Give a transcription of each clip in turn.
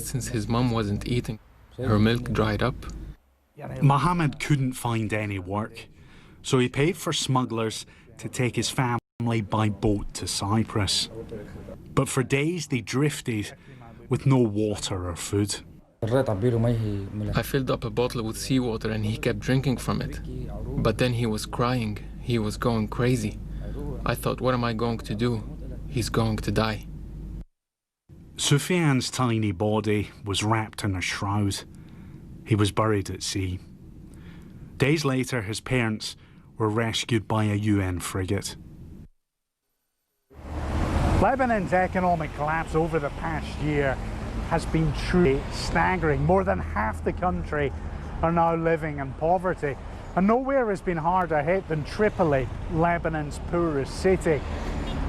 since his mom wasn't eating, her milk dried up. Mohammed couldn't find any work, so he paid for smugglers to take his family by boat to Cyprus. But for days they drifted with no water or food. I filled up a bottle with seawater and he kept drinking from it. But then he was crying. He was going crazy. I thought, what am I going to do? He's going to die. Sufyan's tiny body was wrapped in a shroud. He was buried at sea. Days later, his parents were rescued by a UN frigate. Lebanon's economic collapse over the past year has been truly staggering. More than half the country are now living in poverty. And nowhere has been harder hit than Tripoli, Lebanon's poorest city.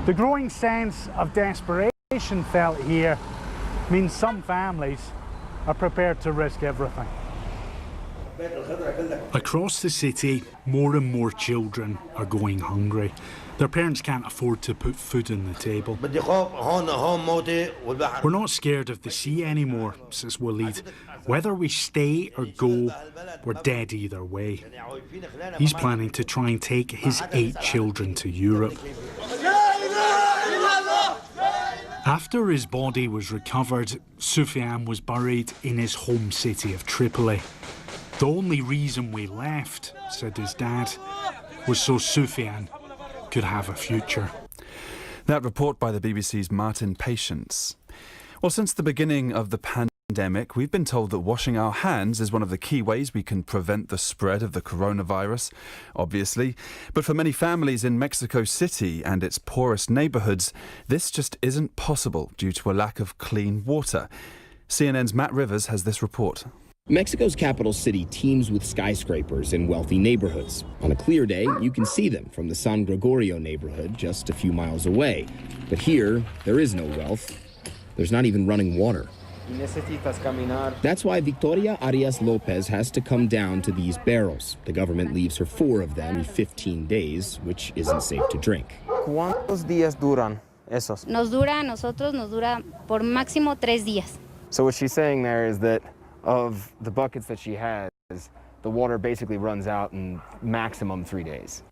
The growing sense of desperation felt here means some families are prepared to risk everything. Across the city, more and more children are going hungry. Their parents can't afford to put food on the table. We're not scared of the sea anymore, says Walid. Whether we stay or go, we're dead either way. He's planning to try and take his 8 children to Europe. After his body was recovered, Sufyan was buried in his home city of Tripoli. The only reason we left, said his dad, was so Sufyan could have a future. That report by the BBC's Martin Patience. Well, since the beginning of the pandemic, we've been told that washing our hands is one of the key ways we can prevent the spread of the coronavirus, obviously. But for many families in Mexico City and its poorest neighbourhoods, this just isn't possible due to a lack of clean water. CNN's Matt Rivers has this report. Mexico's capital city teems with skyscrapers in wealthy neighborhoods. On a clear day, you can see them from the San Gregorio neighborhood just a few miles away. But here, there is no wealth. There's not even running water. That's why Victoria Arias Lopez has to come down to these barrels. The government leaves her 4 of them in 15 days, which isn't safe to drink. ¿Cuántos días duran esos? Nos dura por máximo 3 días. So what she's saying there is that of the buckets that she has, the water basically runs out in maximum 3 days.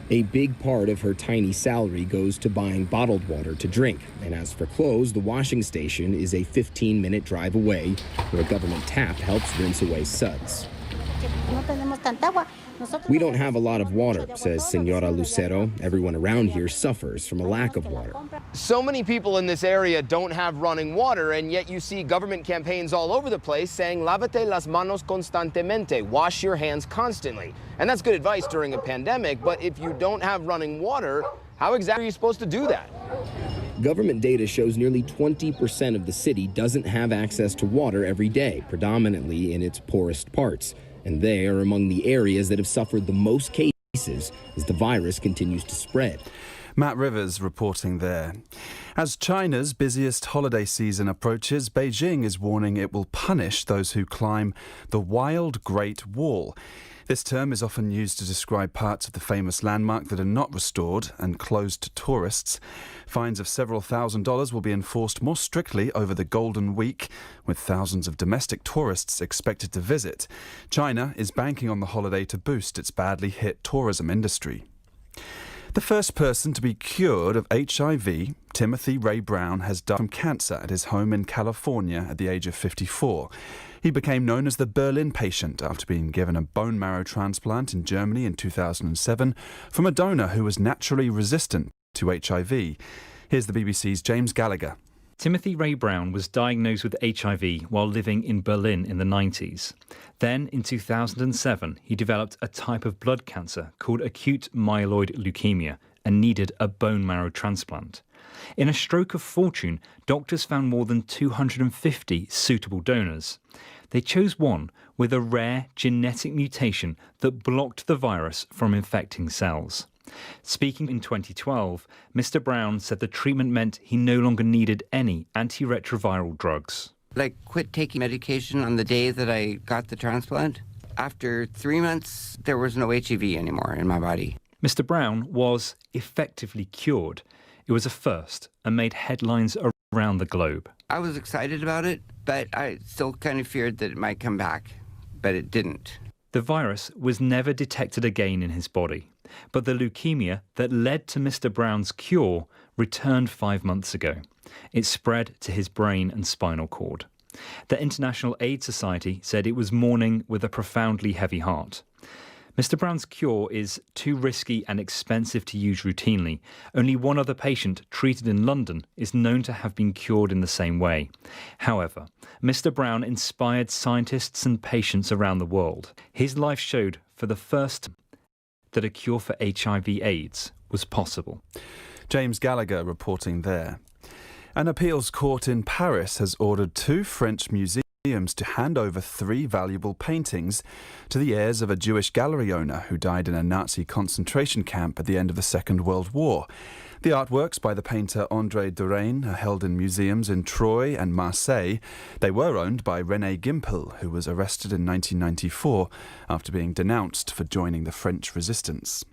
A big part of her tiny salary goes to buying bottled water to drink. And as for clothes, the washing station is a 15-minute drive away, where a government tap helps rinse away suds. We don't have a lot of water, says Senora Lucero. Everyone around here suffers from a lack of water. So many people in this area don't have running water, and yet you see government campaigns all over the place saying, lávate las manos constantemente, wash your hands constantly. And that's good advice during a pandemic, but if you don't have running water, how exactly are you supposed to do that? Government data shows nearly 20% of the city doesn't have access to water every day, predominantly in its poorest parts. And they are among the areas that have suffered the most cases as the virus continues to spread. Matt Rivers reporting there. As China's busiest holiday season approaches, Beijing is warning it will punish those who climb the Wild Great Wall. This term is often used to describe parts of the famous landmark that are not restored and closed to tourists. Fines of several $1,000s will be enforced more strictly over the Golden Week, with thousands of domestic tourists expected to visit. China is banking on the holiday to boost its badly hit tourism industry. The first person to be cured of HIV, Timothy Ray Brown, has died from cancer at his home in California at the age of 54. He became known as the Berlin patient after being given a bone marrow transplant in Germany in 2007 from a donor who was naturally resistant to HIV. Here's the BBC's James Gallagher. Timothy Ray Brown was diagnosed with HIV while living in Berlin in the 90s. Then, in 2007, he developed a type of blood cancer called acute myeloid leukemia and needed a bone marrow transplant. In a stroke of fortune, doctors found more than 250 suitable donors. They chose one with a rare genetic mutation that blocked the virus from infecting cells. Speaking in 2012, Mr. Brown said the treatment meant he no longer needed any antiretroviral drugs. I quit taking medication on the day that I got the transplant. After 3 months, there was no HIV anymore in my body. Mr. Brown was effectively cured. It was a first and made headlines around the globe. I was excited about it. but I still kind of feared that it might come back, but it didn't. The virus was never detected again in his body, but the leukemia that led to Mr. Brown's cure returned 5 months ago. It spread to his brain and spinal cord. The International AIDS Society said it was mourning with a profoundly heavy heart. Mr. Brown's cure is too risky and expensive to use routinely. Only one other patient treated in London is known to have been cured in the same way. However, Mr. Brown inspired scientists and patients around the world. His life showed for the first time that a cure for HIV/AIDS was possible. James Gallagher reporting there. An appeals court in Paris has ordered 2 French museums to hand over 3 valuable paintings to the heirs of a Jewish gallery owner who died in a Nazi concentration camp at the end of the Second World War. The artworks by the painter André Derain are held in museums in Troyes and Marseille. They were owned by René Gimpel, who was arrested in 1994 after being denounced for joining the French resistance.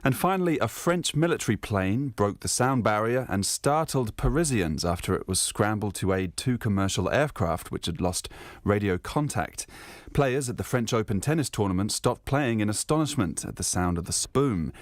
And finally, a French military plane broke the sound barrier and startled Parisians after it was scrambled to aid 2 commercial aircraft which had lost radio contact. Players at the French Open tennis tournament stopped playing in astonishment at the sound of the boom.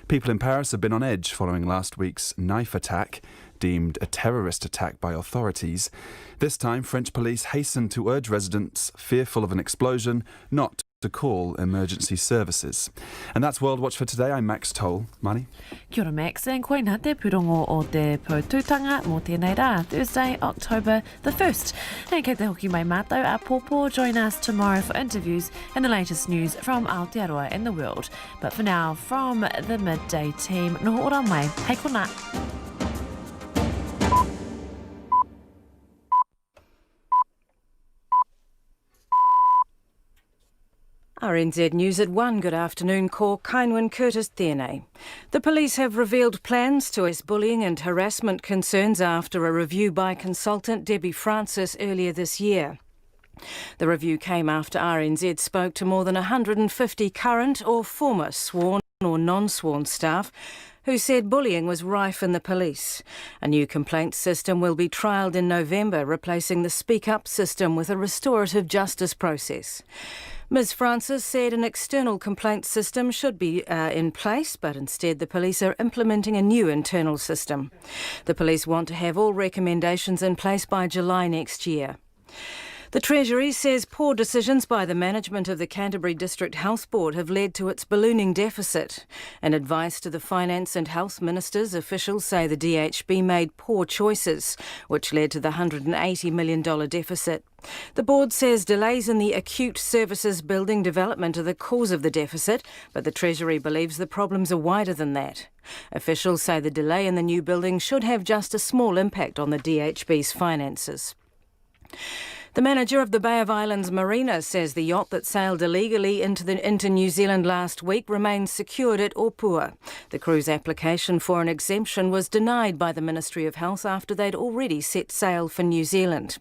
People in Paris have been on edge following last week's knife attack, deemed a terrorist attack by authorities. This time, French police hastened to urge residents fearful of an explosion not to call emergency services. And that's World Watch for today. I'm Max Toll. Mani? Kia ora Max, and koe nā te purongo o te pōtūtanga mō tēnei rā, Thursday, October the 1st. And kei te hoki mai mātou a pōpō, join us tomorrow for interviews and the latest news from Aotearoa and the world. But for now, from the midday team, noho ora mai, hei kona. RNZ News at 1, good afternoon, ko Kainwin Curtis tēnei. The police have revealed plans to address bullying and harassment concerns after a review by consultant Debbie Francis earlier this year. The review came after RNZ spoke to more than 150 current or former sworn or non-sworn staff who said bullying was rife in the police. A new complaints system will be trialled in November, replacing the Speak Up system with a restorative justice process. Ms Francis said an external complaints system should be in place, but instead the police are implementing a new internal system. The police want to have all recommendations in place by July next year. The Treasury says poor decisions by the management of the Canterbury District Health Board have led to its ballooning deficit. In advice to the Finance and Health Ministers, officials say the DHB made poor choices, which led to the $180 million deficit. The board says delays in the acute services building development are the cause of the deficit, but the Treasury believes the problems are wider than that. Officials say the delay in the new building should have just a small impact on the DHB's finances. The manager of the Bay of Islands Marina says the yacht that sailed illegally into New Zealand last week remains secured at Opua. The crew's application for an exemption was denied by the Ministry of Health after they'd already set sail for New Zealand.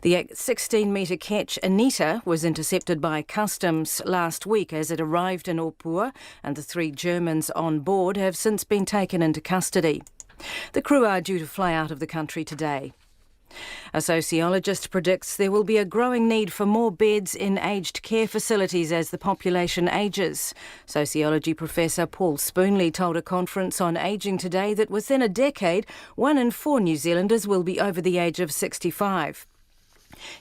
The 16-metre ketch Anita was intercepted by customs last week as it arrived in Opua, and the 3 Germans on board have since been taken into custody. The crew are due to fly out of the country today. A sociologist predicts there will be a growing need for more beds in aged care facilities as the population ages. Sociology professor Paul Spoonley told a conference on ageing today that within a decade, 1 in 4 New Zealanders will be over the age of 65.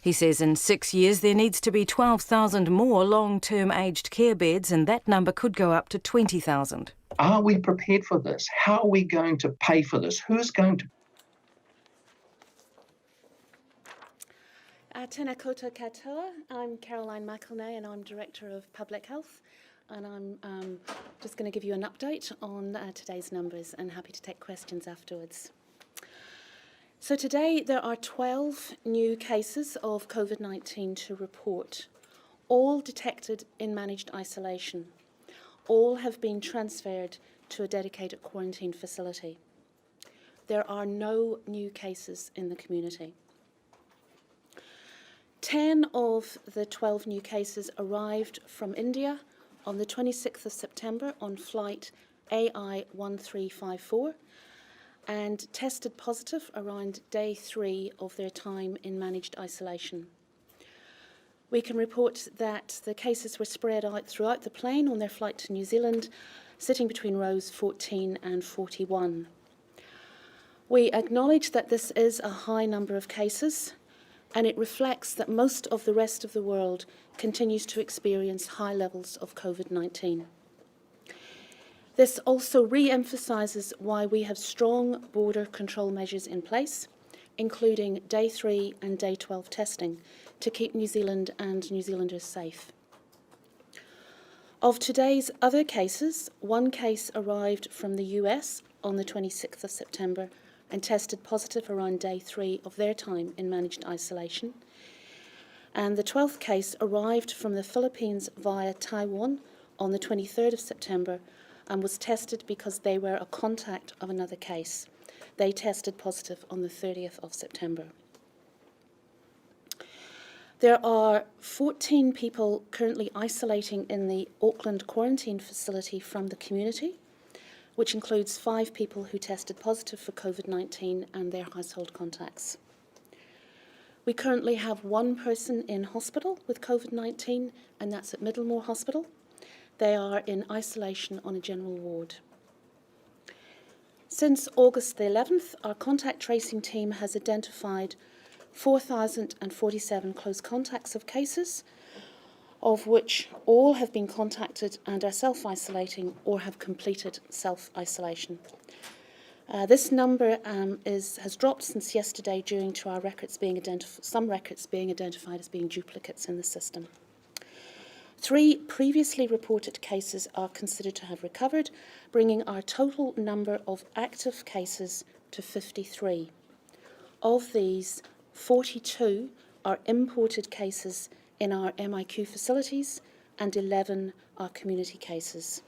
He says in 6 years there needs to be 12,000 more long-term aged care beds, and that number could go up to 20,000. Are we prepared for this? How are we going to pay for this? Who's going to? Tēnā koutou katoa. I'm Caroline McElnay and I'm Director of Public Health, and I'm just going to give you an update on today's numbers and happy to take questions afterwards. So today there are 12 new cases of COVID-19 to report, all detected in managed isolation. All have been transferred to a dedicated quarantine facility. There are no new cases in the community. 10 of the 12 new cases arrived from India on the 26th of September on flight AI 1354, and tested positive around day 3 of their time in managed isolation. We can report that the cases were spread out throughout the plane on their flight to New Zealand, sitting between rows 14 and 41. We acknowledge that this is a high number of cases, and it reflects that most of the rest of the world continues to experience high levels of COVID-19. This also re-emphasises why we have strong border control measures in place, including day 3 and day 12 testing, to keep New Zealand and New Zealanders safe. Of today's other cases, one case arrived from the US on the 26th of September and tested positive around day 3 of their time in managed isolation. And the 12th case arrived from the Philippines via Taiwan on the 23rd of September and was tested because they were a contact of another case. They tested positive on the 30th of September. There are 14 people currently isolating in the Auckland quarantine facility from the community, which includes 5 people who tested positive for COVID-19 and their household contacts. We currently have 1 person in hospital with COVID-19, and that's at Middlemore Hospital. They are in isolation on a general ward. Since August the 11th, our contact tracing team has identified 4,047 close contacts of cases, of which all have been contacted and are self-isolating or have completed self-isolation. This number has dropped since yesterday due to our records being some records being identified as being duplicates in the system. 3 previously reported cases are considered to have recovered, bringing our total number of active cases to 53. Of these, 42 are imported cases in our MIQ facilities and 11 are community cases.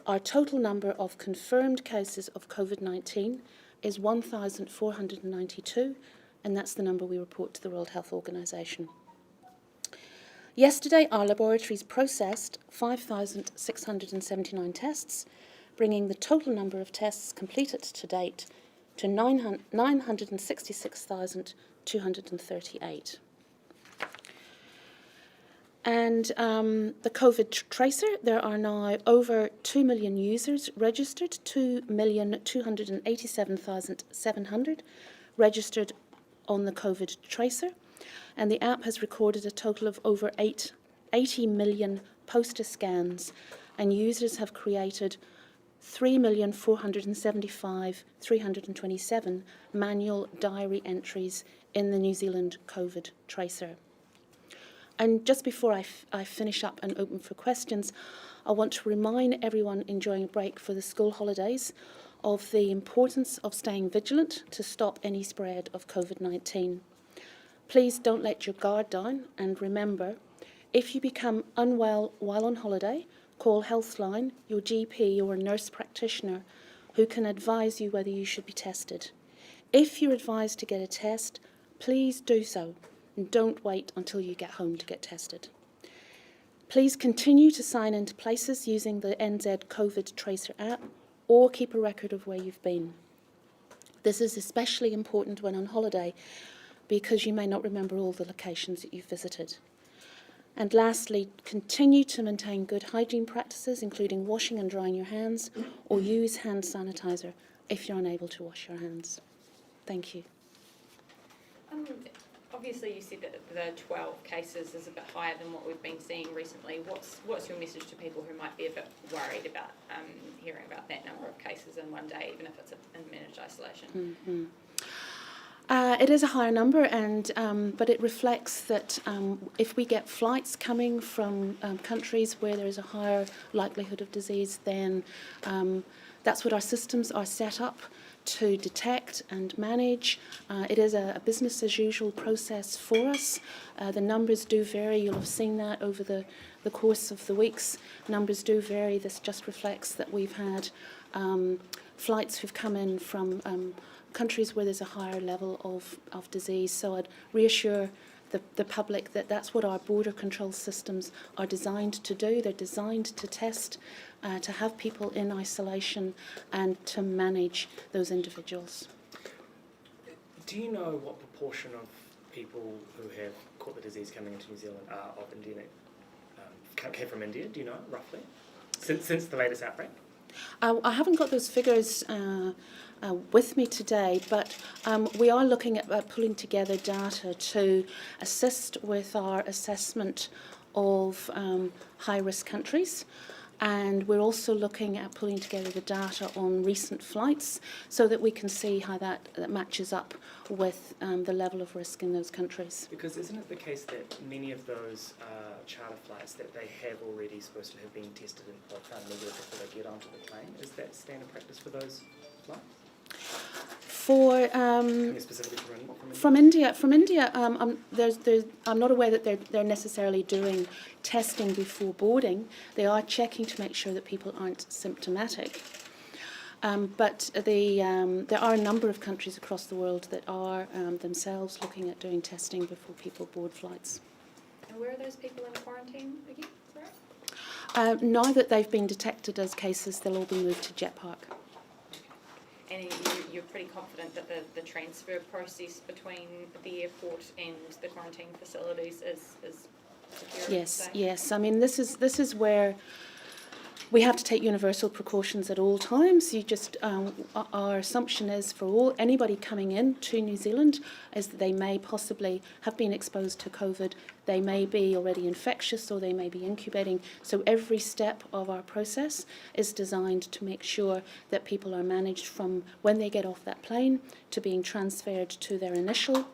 Our total number of confirmed cases of COVID-19 is 1,492, and that's the number we report to the World Health Organization. Yesterday, our laboratories processed 5,679 tests, bringing the total number of tests completed to date to 966,238. And the COVID tracer, there are now over 2 million users registered, 2,287,700 registered on the COVID tracer. And the app has recorded a total of over 80 million poster scans, and users have created 3,475,327 manual diary entries in the New Zealand COVID tracer. And just before I finish up and open for questions, I want to remind everyone enjoying a break for the school holidays of the importance of staying vigilant to stop any spread of COVID-19. Please don't let your guard down, and remember, if you become unwell while on holiday, call Healthline, your GP or nurse practitioner, who can advise you whether you should be tested. If you're advised to get a test, please do so, and don't wait until you get home to get tested. Please continue to sign into places using the NZ COVID Tracer app, or keep a record of where you've been. This is especially important when on holiday, because you may not remember all the locations that you've visited. And lastly, continue to maintain good hygiene practices, including washing and drying your hands, or use hand sanitizer if you're unable to wash your hands. Thank you. Obviously, you said that the 12 cases is a bit higher than what we've been seeing recently. What's your message to people who might be a bit worried about hearing about that number of cases in one day, even if it's in managed isolation? Mm-hmm. It is a higher number, and but it reflects that if we get flights coming from countries where there is a higher likelihood of disease, then that's what our systems are set up to detect and manage. It is a business as usual process for us. The numbers do vary. You'll have seen that over the course of the weeks. Numbers do vary. This just reflects that we've had flights who've come in from countries where there's a higher level of disease. So I'd reassure the public that that's what our border control systems are designed to do. They're designed to test, to have people in isolation and to manage those individuals. Do you know what proportion of people who have caught the disease coming into New Zealand are of Indian, came from India? Do you know, roughly? Since the latest outbreak? I haven't got those figures with me today, but we are looking at pulling together data to assist with our assessment of high-risk countries. And we're also looking at pulling together the data on recent flights so that we can see how that matches up with the level of risk in those countries. Because isn't it the case that many of those charter flights that they have already supposed to have been tested and found negative before they get onto the plane? Is that standard practice for those flights? From India, I'm not aware that they're necessarily doing testing before boarding. They are checking to make sure that people aren't symptomatic. But there are a number of countries across the world that are themselves looking at doing testing before people board flights. And where are those people in quarantine again? Sorry? Now that they've been detected as cases, they'll all be moved to Jet Park. And you're pretty confident that the transfer process between the airport and the quarantine facilities is secure? Yes. I mean, this is where we have to take universal precautions at all times. Our assumption is for anybody coming in to New Zealand is that they may possibly have been exposed to COVID. They may be already infectious or they may be incubating. So every step of our process is designed to make sure that people are managed from when they get off that plane to being transferred to their initial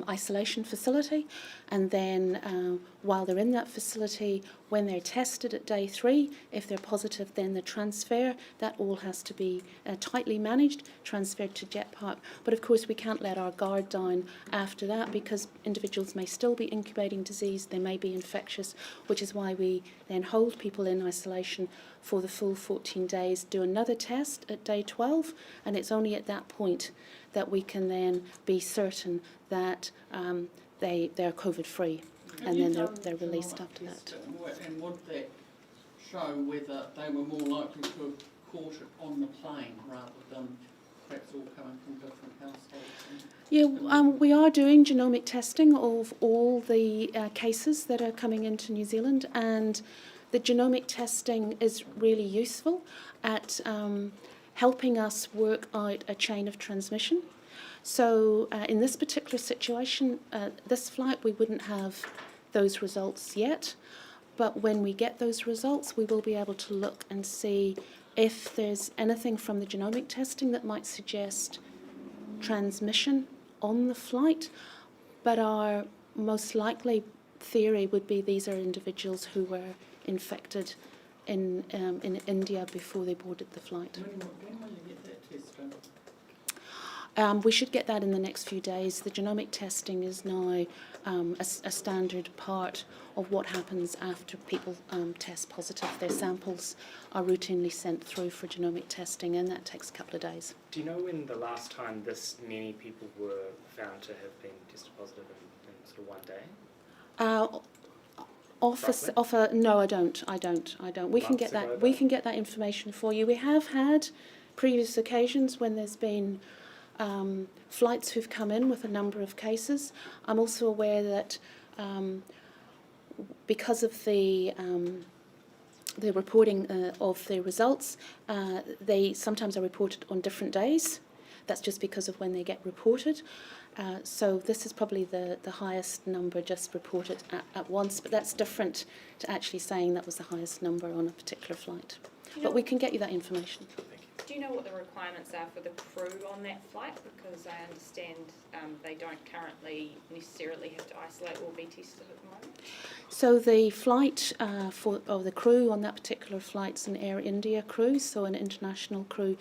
isolation facility, and then while they're in that facility, when they're tested at day 3, if they're positive, then the transfer, that all has to be tightly managed, transferred to Jet Park. But of course we can't let our guard down after that because individuals may still be incubating disease, they may be infectious, which is why we then hold people in isolation for the full 14 days, do another test at day 12, and it's only at that point that we can then be certain that they're COVID-free, and then they're released after that. And would that show whether they were more likely to have caught it on the plane rather than perhaps all coming from different households? Yeah, we are doing genomic testing of all the cases that are coming into New Zealand, and the genomic testing is really useful at helping us work out a chain of transmission. So in this particular situation, this flight, we wouldn't have those results yet, but when we get those results, we will be able to look and see if there's anything from the genomic testing that might suggest transmission on the flight, but our most likely theory would be these are individuals who were infected in India before they boarded the flight. When will you get that test done? We should get that in the next few days. The genomic testing is now a standard part of what happens after people test positive. Their samples are routinely sent through for genomic testing, and that takes a couple of days. Do you know when the last time this many people were found to have been tested positive in sort of one day? No, I don't. We can get that. We can get that information for you. We have had previous occasions when there's been flights who've come in with a number of cases. I'm also aware that because of the reporting of the results, they sometimes are reported on different days. That's just because of when they get reported. So this is probably the highest number just reported at once, but that's different to actually saying that was the highest number on a particular flight. But we can get you that information. Do you know what the requirements are for the crew on that flight? Because I understand they don't currently necessarily have to isolate or be tested at the moment. So the flight the crew on that particular flight's an Air India crew, so an international crew.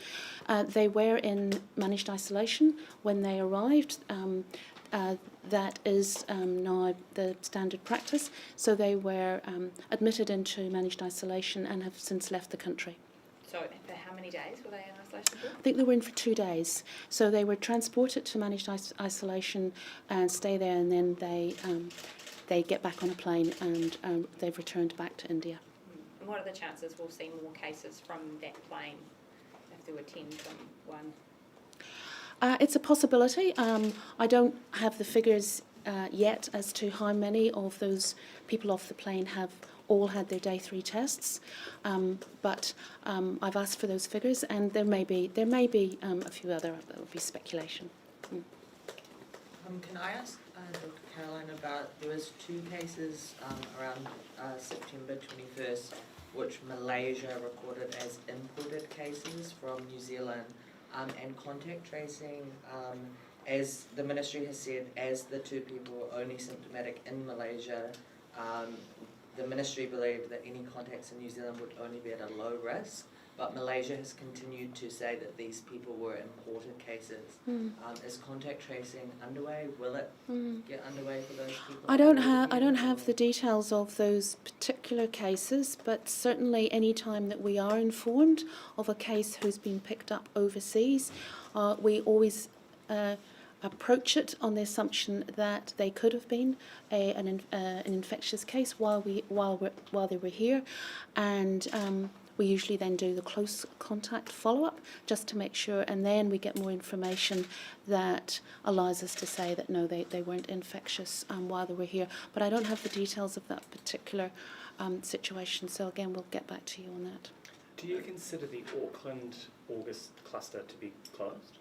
They were in managed isolation when they arrived. That is now the standard practice. So they were admitted into managed isolation and have since left the country. So for how many days were they in isolation for? I think they were in for 2 days. So they were transported to managed isolation and stay there, and then they get back on a plane and they've returned back to India. And what are the chances we'll see more cases from that plane if there were 10 from one? It's a possibility. I don't have the figures yet as to how many of those people off the plane have all had their day 3 tests, but I've asked for those figures, and there may be a few other. That would be speculation. Can I ask Dr. Caroline about, there was 2 cases around September 21st which Malaysia recorded as imported cases from New Zealand, and contact tracing, as the ministry has said, as the 2 people were only symptomatic in Malaysia, the ministry believed that any contacts in New Zealand would only be at a low risk, but Malaysia has continued to say that these people were imported cases. Is contact tracing underway? Will it get underway for those people? I don't have the details of those particular cases, but certainly any time that we are informed of a case who's been picked up overseas, we always approach it on the assumption that they could have been an infectious case while they were here, and we usually then do the close contact follow-up just to make sure, and then we get more information that allows us to say that no, they weren't infectious while they were here. But I don't have the details of that particular situation, so again, we'll get back to you on that. Do you consider the Auckland August cluster to be closed?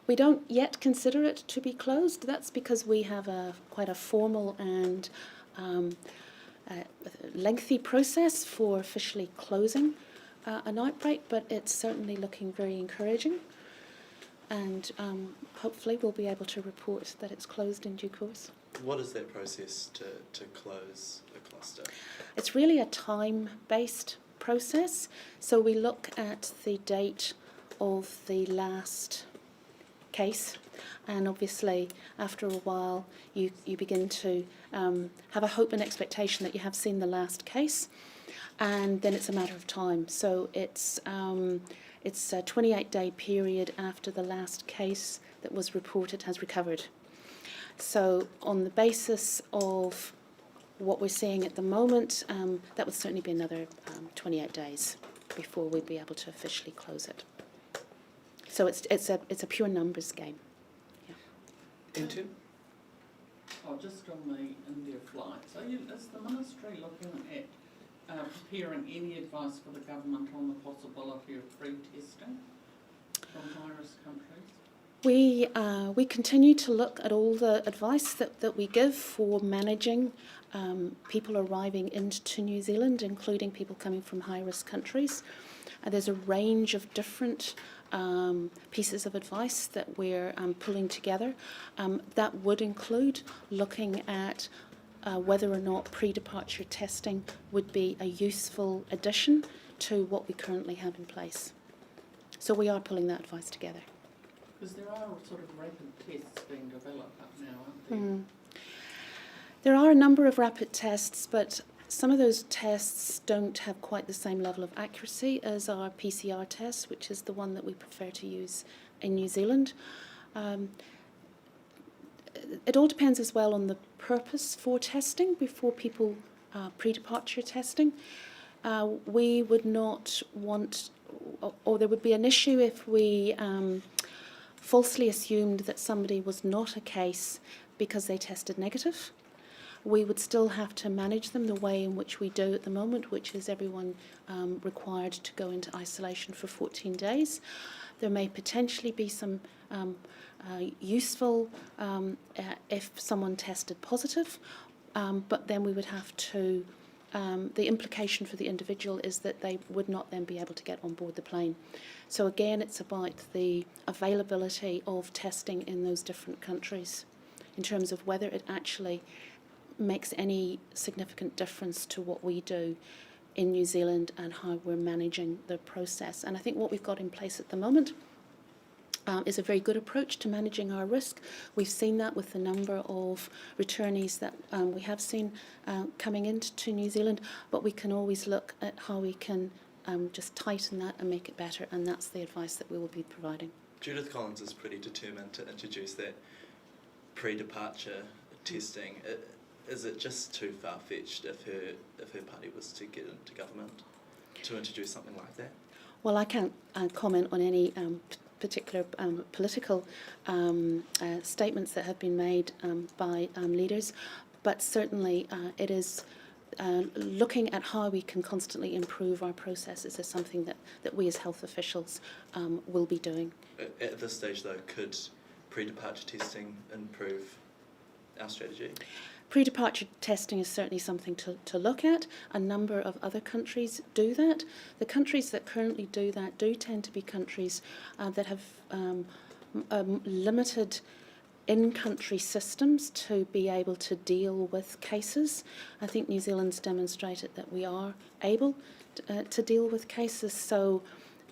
We don't yet consider it to be closed. That's because we have quite a formal and lengthy process for officially closing an outbreak, but it's certainly looking very encouraging, and hopefully we'll be able to report that it's closed in due course. What is that process to close a cluster? It's really a time-based process, so we look at the date of the last case, and obviously after a while you begin to have a hope and expectation that you have seen the last case, and then it's a matter of time. So it's a 28-day period after the last case that was reported has recovered. So on the basis of what we're seeing at the moment, that would certainly be another 28 days before we'd be able to officially close it. So it's a pure numbers game. Yeah. Into? Oh, just on the India flight. So is the ministry looking at preparing any advice for the government on the possibility of free testing from high-risk countries? We continue to look at all the advice that we give for managing people arriving into New Zealand, including people coming from high-risk countries. There's a range of different pieces of advice that we're pulling together. That would include looking at whether or not pre-departure testing would be a useful addition to what we currently have in place. So we are pulling that advice together. Because there are sort of rapid tests being developed up now, aren't there? There are a number of rapid tests, but some of those tests don't have quite the same level of accuracy as our PCR test, which is the one that we prefer to use in New Zealand. It all depends as well on the purpose for testing before people pre-departure testing. We would not want, or there would be an issue if we falsely assumed that somebody was not a case because they tested negative. We would still have to manage them the way in which we do at the moment, which is everyone required to go into isolation for 14 days. There may potentially be some useful if someone tested positive, but then we would have to, the implication for the individual is that they would not then be able to get on board the plane. So again, it's about the availability of testing in those different countries in terms of whether it actually makes any significant difference to what we do in New Zealand and how we're managing the process. And I think what we've got in place at the moment is a very good approach to managing our risk. We've seen that with the number of returnees that we have seen coming into New Zealand, but we can always look at how we can just tighten that and make it better, and that's the advice that we will be providing. Judith Collins is pretty determined to introduce that pre-departure testing. Is it just too far-fetched if her party was to get into government to introduce something like that? Well, I can't comment on any particular political statements that have been made by leaders, but certainly it is looking at how we can constantly improve our processes is something that we as health officials will be doing. At this stage, though, could pre-departure testing improve our strategy? Pre-departure testing is certainly something to look at. A number of other countries do that. The countries that currently do that do tend to be countries that have limited in-country systems to be able to deal with cases. I think New Zealand's demonstrated that we are able to deal with cases, so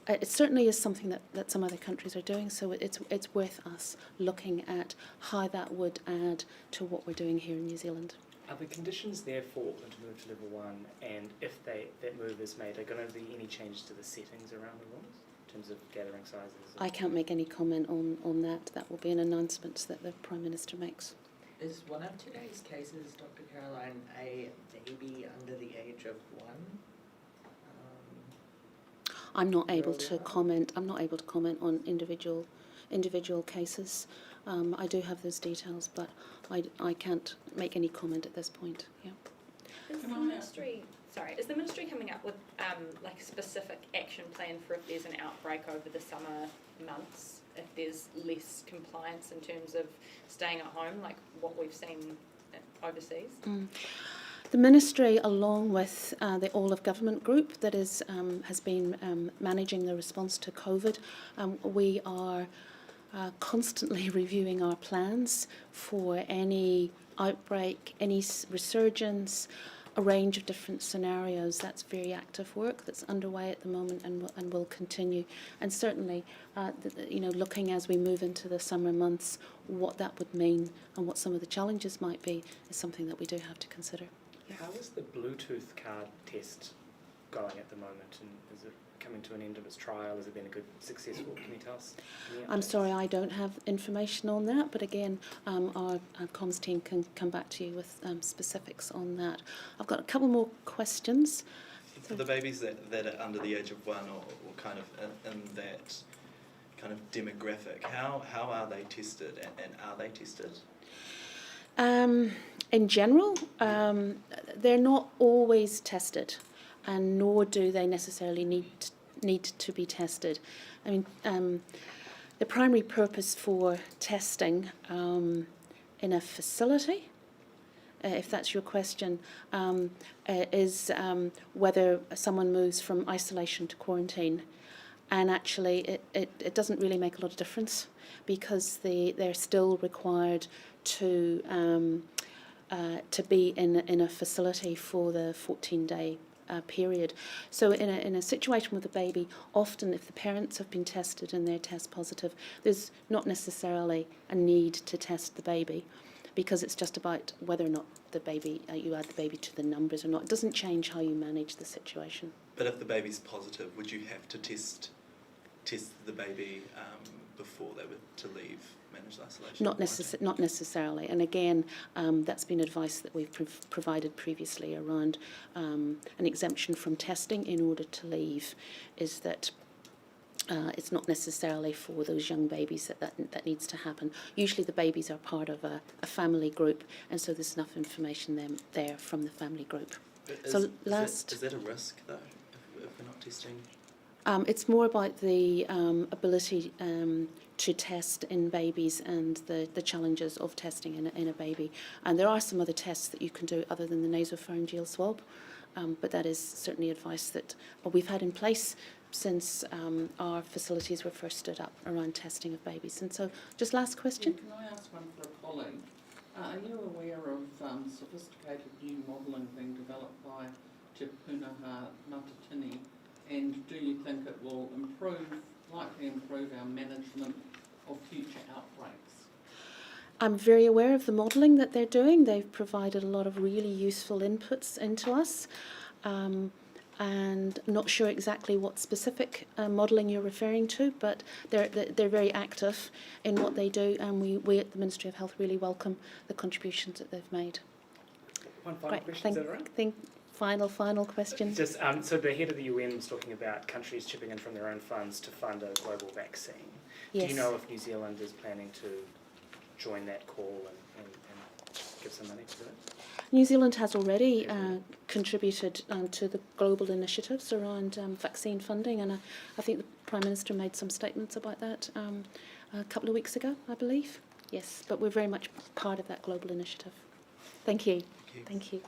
it certainly is something that some other countries are doing, so it's worth us looking at how that would add to what we're doing here in New Zealand. Are the conditions there for Auckland to move to level 1, and if that move is made, are going to be any changes to the settings around the rooms in terms of gathering sizes? I can't make any comment on that. That will be an announcement that the Prime Minister makes. Is one of today's cases, Dr. Caroline, a baby under the age of 1? I'm not able to comment. I'm not able to comment on individual cases. I do have those details, but I can't make any comment at this point. Yeah. Is the ministry coming up with like a specific action plan for if there's an outbreak over the summer months, if there's less compliance in terms of staying at home, like what we've seen overseas? The ministry, along with the All of Government group that has been managing the response to COVID, we are constantly reviewing our plans for any outbreak, any resurgence, a range of different scenarios. That's very active work that's underway at the moment and will continue. And certainly, looking as we move into the summer months, what that would mean and what some of the challenges might be is something that we do have to consider. How is the Bluetooth card test going at the moment, and is it coming to an end of its trial? Has it been a good successful? Can you tell us? I'm sorry, I don't have information on that, but again, our comms team can come back to you with specifics on that. I've got a couple more questions. For the babies that are under the age of 1 or kind of in that kind of demographic, how are they tested, and are they tested? In general, they're not always tested, and nor do they necessarily need to be tested. I mean, the primary purpose for testing in a facility, if that's your question, is whether someone moves from isolation to quarantine. And actually, it doesn't really make a lot of difference because they're still required to be in a facility for the 14-day period. So in a situation with a baby, often if the parents have been tested and they're test positive, there's not necessarily a need to test the baby because it's just about whether or not the baby you add the baby to the numbers or not. It doesn't change how you manage the situation. But if the baby's positive, would you have to test the baby before they were to leave managed isolation? Not necessarily. And again, that's been advice that we've provided previously around an exemption from testing in order to leave, is that it's not necessarily for those young babies that needs to happen. Usually the babies are part of a family group, and so there's enough information there from the family group. Is that a risk, though, if we're not testing? It's more about the ability to test in babies and the challenges of testing in a baby. And there are some other tests that you can do other than the nasopharyngeal swab, but that is certainly advice that we've had in place since our facilities were first stood up around testing of babies. And so, just last question. Can I ask one for a colleague? Are you aware of sophisticated new modelling being developed by Te Pūnaha Matatini, and do you think it will likely improve our management of future outbreaks? I'm very aware of the modelling that they're doing. They've provided a lot of really useful inputs into us. and not sure exactly what specific modelling you're referring to, but they're very active in what they do, and we at the Ministry of Health really welcome the contributions that they've made. One final question, is that all right? Final question. Just so the head of the UN was talking about countries chipping in from their own funds to fund a global vaccine. Yes. Do you know if New Zealand is planning to join that call and give some money to it? New Zealand has already contributed to the global initiatives around vaccine funding, and I think the Prime Minister made some statements about that a couple of weeks ago, I believe. Yes, but we're very much part of that global initiative. Thank you. Thank you. Thank you.